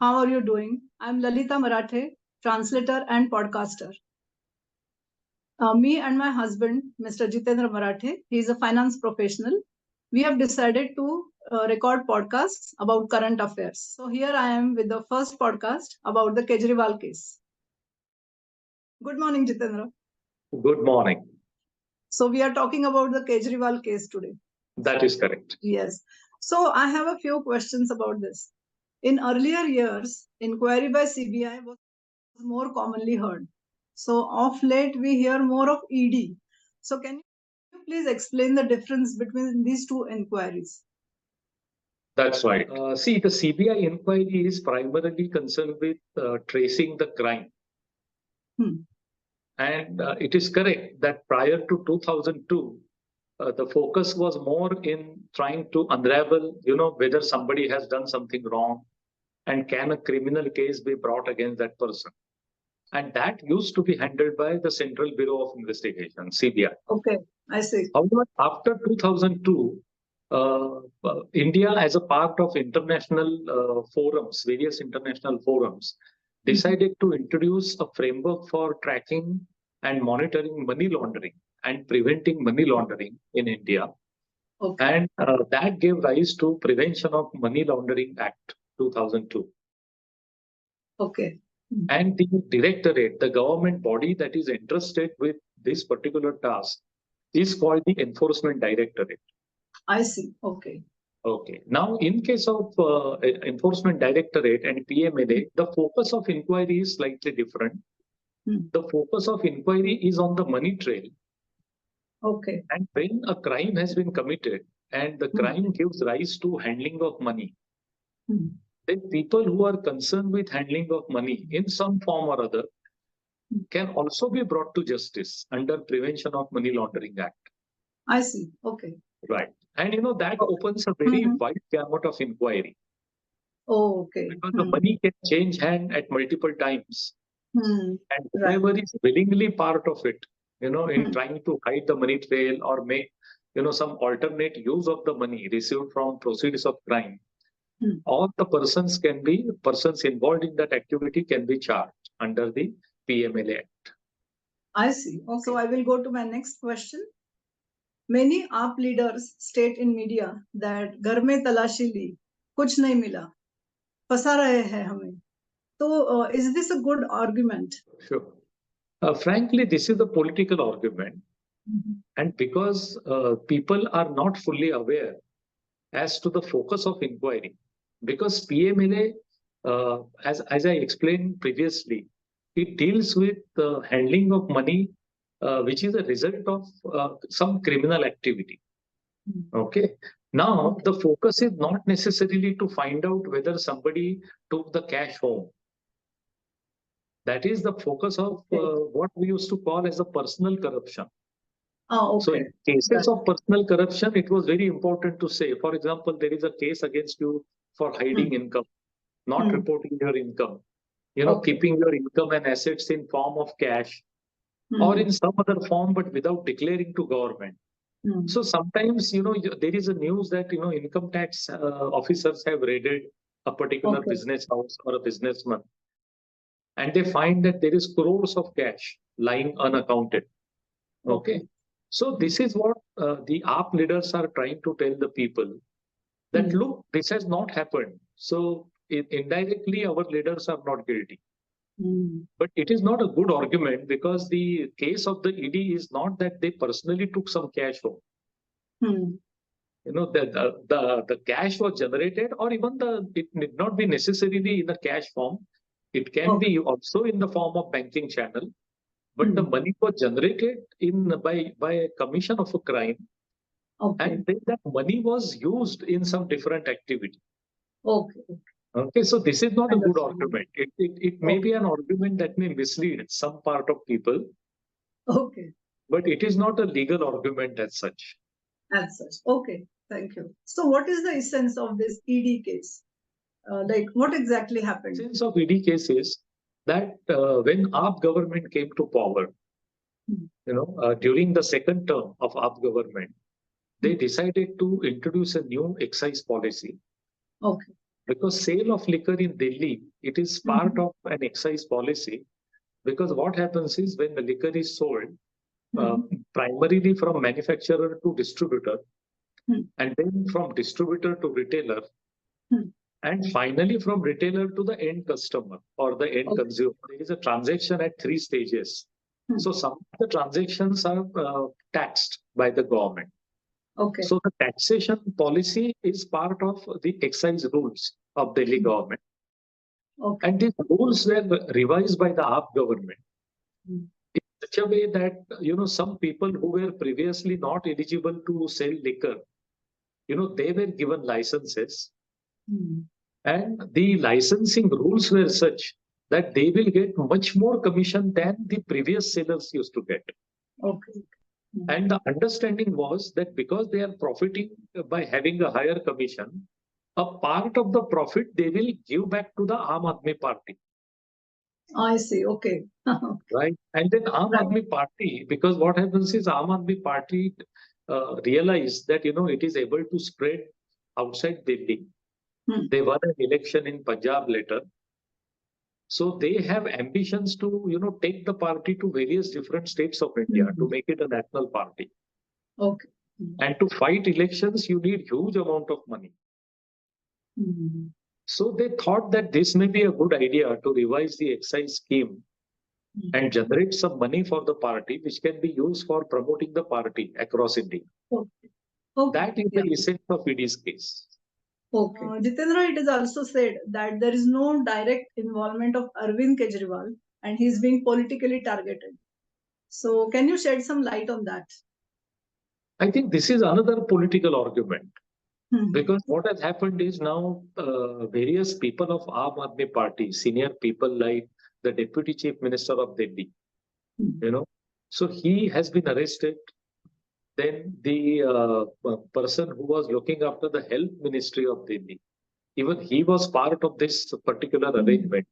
How are you doing? I'm Lalita Marathe, translator and podcaster. Me and my husband, Mr. Jitendra Marathe, he is a finance professional. We have decided to record podcasts about current affairs. So here I am with the first podcast about the Kejriwal case. Good morning, Jitendra. Good morning. So we are talking about the Kejriwal case today. That is correct. Yes. So I have a few questions about this. In earlier years, inquiry by CBI was more commonly heard. So of late, we hear more of ED. So can you please explain the difference between these two inquiries? That's right. See, the CBI inquiry is primarily concerned with tracing the crime. And it is correct that prior to 2002, the focus was more in trying to unravel, whether somebody has done something wrong and can a criminal case be brought against that person. And that used to be handled by the Central Bureau of Investigation, CBI. Okay, I see. However, after 2002, India, as a part of international forums, various international forums, decided to introduce a framework for tracking and monitoring money laundering and preventing money laundering in India. Okay. And that gave rise to Prevention of Money Laundering Act 2002. Okay. And the directorate, the government body that is entrusted with this particular task, is called the Enforcement Directorate. I see. Okay. Okay. Now, in case of Enforcement Directorate and PMLA, the focus of inquiry is slightly different. The focus of inquiry is on the money trail. Okay. And when a crime has been committed and the crime gives rise to handling of money, then people who are concerned with handling of money in some form or other can also be brought to justice under Prevention of Money Laundering Act. I see. Okay. Right. And that opens a very wide gamut of inquiry. Oh, okay. Because the money can change hand at multiple times. And whoever is willingly part of it, in trying to hide the money trail or make, some alternate use of the money received from proceeds of crime, all the persons involved in that activity can be charged under the PMLA Act. I see. Okay. So I will go to my next question. Many AAP leaders state in media that घर में तलाशी ली, कुछ नहीं मिला, फंसा रहे हैं हमें. So is this a good argument? Sure. Frankly, this is a political argument. And because people are not fully aware as to the focus of inquiry, because PMLA, as I explained previously, it deals with the handling of money, which is a result of some criminal activity. Okay. Now, the focus is not necessarily to find out whether somebody took the cash home. That is the focus of what we used to call as a personal corruption. Oh, okay. So in cases of personal corruption, it was very important to say, for example, there is a case against you for hiding income, not reporting your income, keeping your income and assets in form of cash or in some other form, but without declaring to government. So sometimes, there is a news that, income tax officers have raided a particular business house or a businessman. And they find that there is crores of cash lying unaccounted. Okay. So this is what the AAP leaders are trying to tell the people that, look, this has not happened. So indirectly, our leaders are not guilty. But it is not a good argument because the case of the ED is not that they personally took some cash home. The cash was generated, or even it need not be necessarily in a cash form. It can be also in the form of banking channel. But the money was generated by a commission of a crime. And then that money was used in some different activity. Okay, so this is not a good argument. It may be an argument that may mislead some part of people. But it is not a legal argument as such. Okay, thank you. So what is the essence of this ED case? What exactly happened? The essence of ED case is that when AAP government came to power, during the second term of AAP government, they decided to introduce a new excise policy. because sale of liquor in Delhi, it is part of an excise policy. Because what happens is when the liquor is sold, primarily from manufacturer to distributor, and then from distributor to retailer, and finally from retailer to the end customer or the end consumer. There is a transaction at 3 stages. So some of the transactions are taxed by the government. So the taxation policy is part of the excise rules of Delhi government. And these rules were revised by the AAP government in such a way that, some people who were previously not eligible to sell liquor, they were given licenses. And the licensing rules were such that they will get much more commission than the previous sellers used to get. And the understanding was that because they are profiting by having a higher commission, a part of the profit they will give back to the Aam Aadmi Party. I see. Right. And then Aam Aadmi Party, because what happens is Aam Aadmi Party realized that, it is able to spread outside Delhi. They won an election in Punjab later. So they have ambitions to, take the party to various different states of India to make it a national party. And to fight elections, you need huge amount of money. So they thought that this may be a good idea to revise the excise scheme and generate some money for the party, which can be used for promoting the party across India. That is the essence of ED's case. Jitendra, it is also said that there is no direct involvement of Arvind Kejriwal and he is being politically targeted. So can you shed some light on that? I think this is another political argument. Because what has happened is now various people of Aam Aadmi Party, senior people like the Deputy Chief Minister of Delhi, so he has been arrested. Then the person who was looking after the Health Ministry of Delhi, even he was part of this particular arrangement.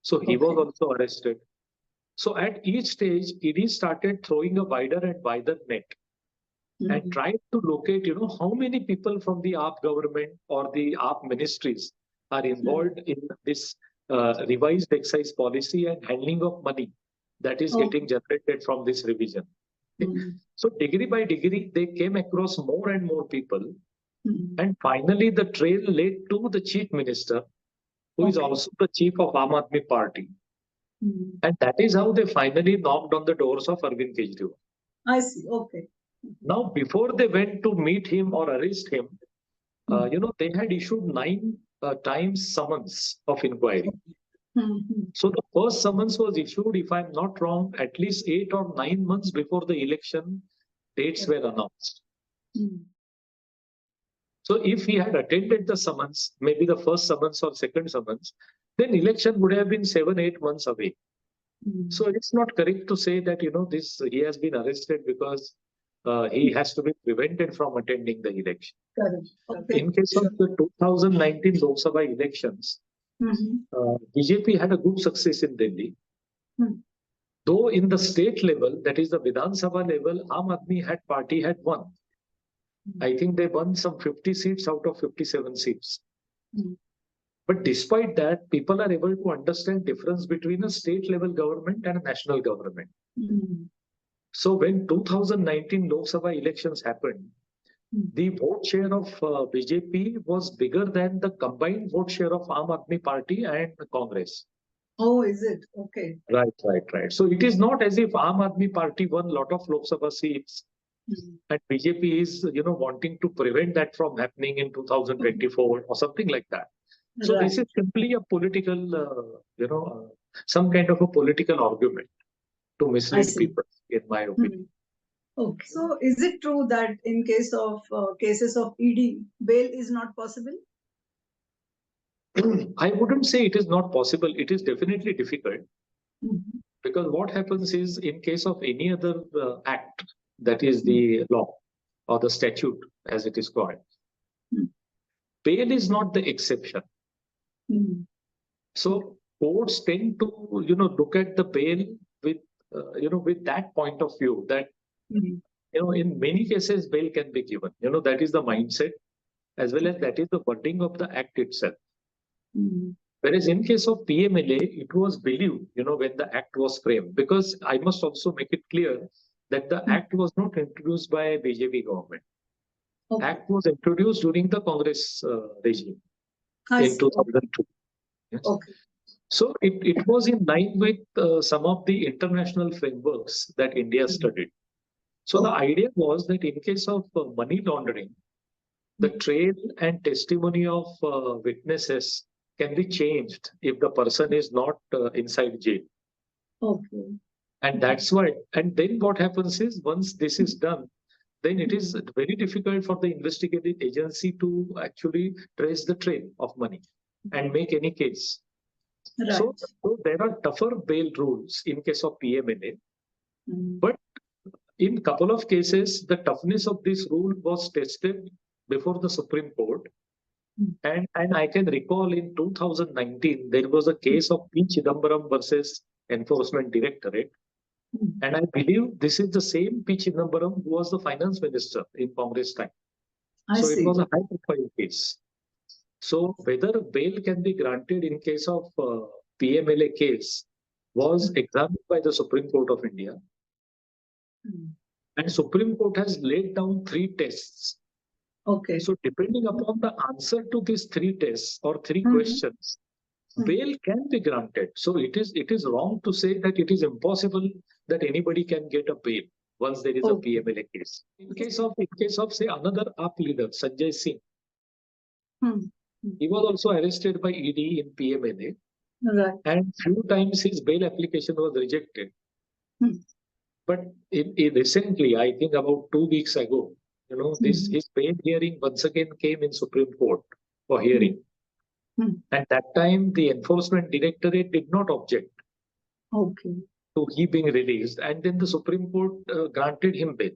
So he was also arrested. So at each stage, ED started throwing a wider and wider net and tried to locate, how many people from the AAP government or the AAP ministries are involved in this revised excise policy and handling of money that is getting generated from this revision. So degree by degree, they came across more and more people. And finally, the trail led to the chief minister, who is also the chief of Aam Aadmi Party. And that is how they finally knocked on the doors of Arvind Kejriwal. I see. Now, before they went to meet him or arrest him, they had issued 9 times summons of inquiry. So the first summons was issued, if I'm not wrong, at least 8 or 9 months before the election dates were announced. So if he had attended the summons, maybe the first summons or second summons, then election would have been 7-8 months away. So it's not correct to say that, he has been arrested because he has to be prevented from attending the election. In case of the 2019 Lok Sabha elections, BJP had a good success in Delhi. Though in the state level, that is the Vidhan Sabha level, Aam Aadmi Party had won. I think they won some 50 seats out of 57 seats. But despite that, people are able to understand difference between a state level government and a national government. So when 2019 Lok Sabha elections happened, the vote share of BJP was bigger than the combined vote share of Aam Aadmi Party and Congress. Oh, is it? Right. So it is not as if Aam Aadmi Party won a lot of Lok Sabha seats and BJP is, wanting to prevent that from happening in 2024 or something like that. So this is simply a political, some kind of a political argument to mislead people, in my opinion. So is it true that in case of cases of ED, bail is not possible? I wouldn't say it is not possible. It is definitely difficult. Because what happens is, in case of any other act, that is the law or the statute, as it is called, bail is not the exception. So courts tend to, look at the bail with, with that point of view that, in many cases, bail can be given. That is the mindset, as well as that is the wording of the act itself. Whereas in case of PMLA, it was believed, when the act was framed, because I must also make it clear that the act was not introduced by BJP government. Okay. Act was introduced during the Congress regime I in see. 2002. Yes. Okay. So it was in line with some of the international frameworks that India studied. So the idea was that in case of money laundering, the trail and testimony of witnesses can be changed if the person is not inside jail. Okay. And that's why. And then what happens is, once this is done, then it is very difficult for the investigative agency to actually trace the trail of money and make any case. Right. So there are tougher bail rules in case of PMLA, but in couple of cases, the toughness of this rule was tested before the Supreme Court. And I can recall in 2019, there was a case of P. Chidambaram versus Enforcement Directorate. And I believe this is the same P. Chidambaram who was the finance minister in Congress time. I So see. it was a high-profile case. So whether bail can be granted in case of PMLA case was examined by the Supreme Court of India. And Supreme Court has laid down 3 tests. Okay. So depending upon the answer to these 3 tests or 3 questions, bail can be granted. So it is wrong to say that it is impossible that anybody can get a bail once there is a PMLA case. In case of say another AAP leader, Sanjay Singh, he was also arrested by ED in PMLA, and few times his bail application was rejected. But recently, I think about 2 weeks ago, his bail hearing once again came in Supreme Court for hearing. At that time, the Enforcement Directorate did not object to he being released, and then the Supreme Court granted him bail.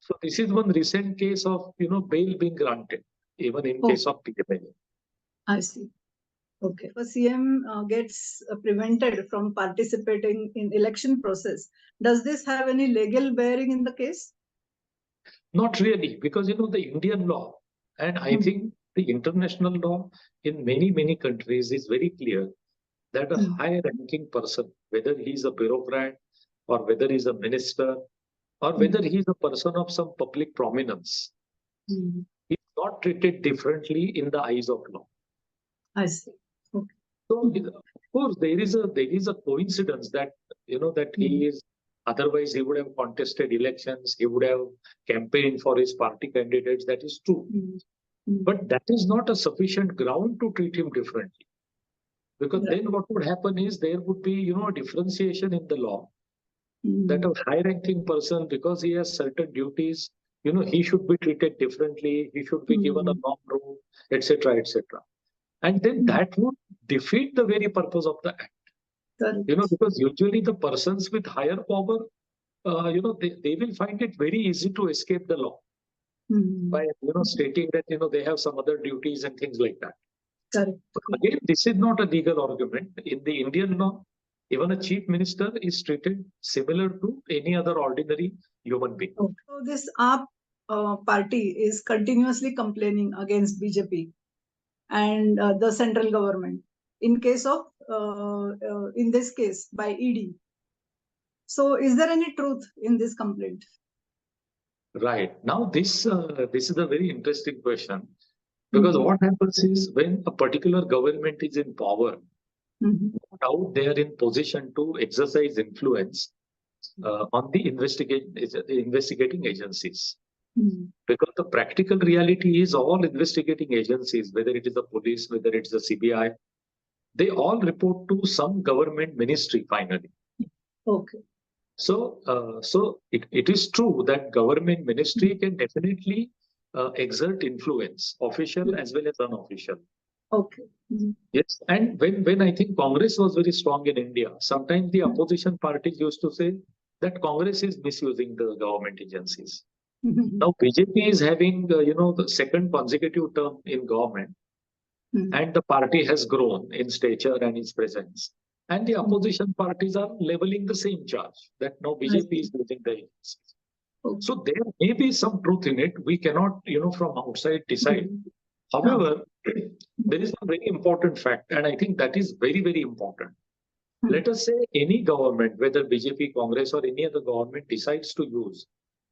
So this is one recent case of bail being granted, even in case of PMLA. I see. Okay. If a CM gets prevented from participating in election process, does this have any legal bearing in the case? Not really, because the Indian law, and I think the international law in many countries is very clear that a high-ranking person, whether he's a bureaucrat or whether he's a minister or whether he's a person of some public prominence, is not treated differently in the eyes of law. I see. Okay. So of course there is a coincidence that that he is. Otherwise, he would have contested elections. He would have campaigned for his party candidates. That is true. But that is not a sufficient ground to treat him differently. Because then what would happen is there would be, a differentiation in the law that a high-ranking person, because he has certain duties, he should be treated differently. He should be given a long role, etc., etc. And then that would defeat the very purpose of the act. Because usually the persons with higher power, they will find it very easy to escape the law by, stating that, they have some other duties and things like that. Correct. But again, this is not a legal argument. In the Indian law, even a chief minister is treated similar to any other ordinary human being. So this AAP party is continuously complaining against BJP and the central government. In case of, in this case, by ED. So is there any truth in this complaint? Right. Now, this is a very interesting question. Because what happens is when a particular government is in power, no doubt they are in position to exercise influence on the investigating agencies. Because the practical reality is all investigating agencies, whether it is the police, whether it's the CBI, they all report to some government ministry finally. Okay. So it is true that government ministry can definitely exert influence, official as well as unofficial. Okay. Yes, and when I think Congress was very strong in India, sometimes the opposition parties used to say that Congress is misusing the government agencies. Now BJP is having the second consecutive term in government, and the party has grown in stature and its presence. And the opposition parties are leveling the same charge that now BJP is using the agencies. So there may be some truth in it. We cannot, from outside decide However, there is a very important fact, and I think that is very, very important. Let us say any government, whether BJP, Congress, or any other government decides to use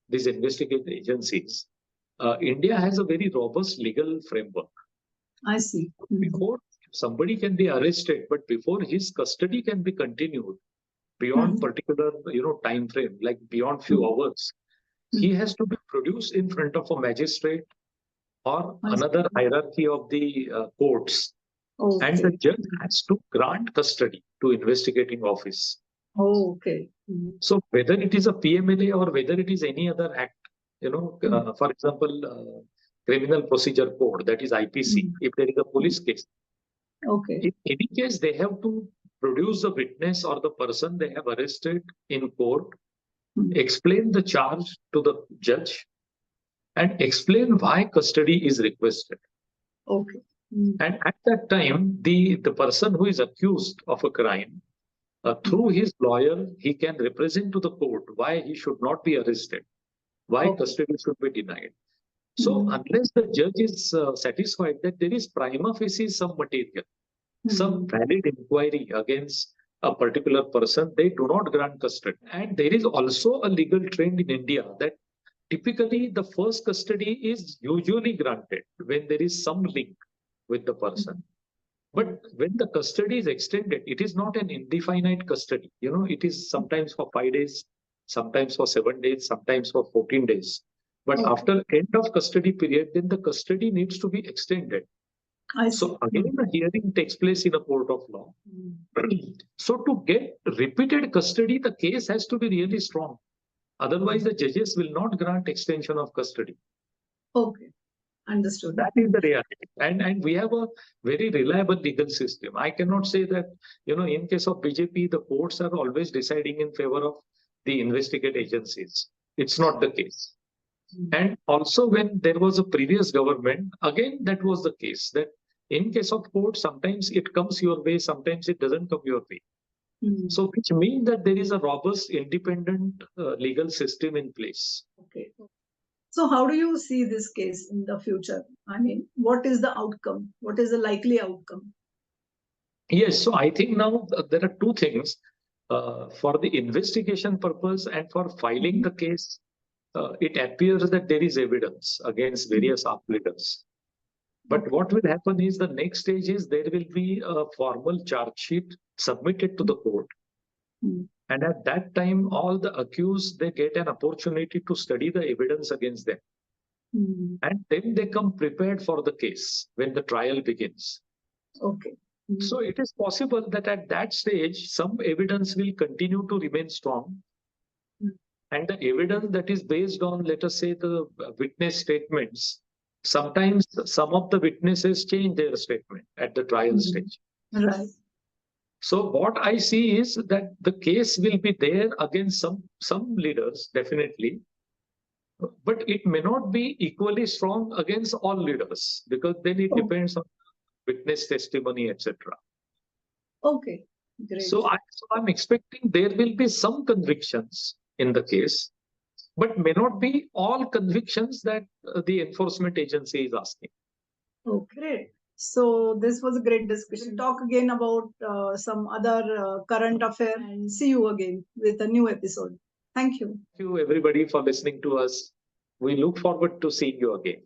these investigative agencies, India has a very robust legal framework. I see. Before somebody can be arrested, but before his custody can be continued beyond particular time frame, like beyond few hours, he has to be produced in front of a magistrate or another hierarchy of the courts. Okay. And the judge has to grant custody to investigating office. Oh, okay. So whether it is a PMLA or whether it is any other act, for example, Criminal Procedure Code, that is IPC, if there is a police case. Okay. In any case, they have to produce the witness or the person they have arrested in court, explain the charge to the judge, and explain why custody is requested. Okay. And at that time, the person who is accused of a crime, through his lawyer, he can represent to the court why he should not be arrested, why custody should be denied. So unless the judge is satisfied that there is prima facie some material, some valid inquiry against a particular person, they do not grant custody. And there is also a legal trend in India that typically the first custody is usually granted when there is some link with the person. But when the custody is extended, it is not an indefinite custody. It is sometimes for 5 days, sometimes for 7 days, sometimes for 14 days. But after end of custody period, then the custody needs to be extended. So again, the hearing takes place in a court of law. So to get repeated custody, the case has to be really strong. Otherwise, the judges will not grant extension of custody. Okay. Understood. That is the reality. And we have a very reliable legal system. I cannot say that, in case of BJP, the courts are always deciding in favor of the investigate agencies. It's not the case. And also when there was a previous government, again, that was the case, that in case of court, sometimes it comes your way, sometimes it doesn't come your way. So which means that there is a robust, independent legal system in place. Okay. So how do you see this case in the future? I mean, what is the outcome? What is the likely outcome? Yes, so I think now there are two things. For the investigation purpose and for filing the case, it appears that there is evidence against various AAP leaders. But what will happen is the next stage is there will be a formal charge sheet submitted to the court. And at that time, all the accused, they get an opportunity to study the evidence against them. And then they come prepared for the case when the trial begins. Okay. So it is possible that at that stage, some evidence will continue to remain strong. And the evidence that is based on, let us say, the witness statements, sometimes some of the witnesses change their statement at the trial stage. Right. So what I see is that the case will be there against some leaders, definitely. But it may not be equally strong against all leaders, because then it depends on witness testimony, etc. Okay, great. So I'm expecting there will be some convictions in the case, but may not be all convictions that the enforcement agency is asking. Okay, great. So this was a great discussion. We'll talk again about some other current affair and see you again with a new episode. Thank you. Thank you, everybody, for listening to us. We look forward to seeing you again.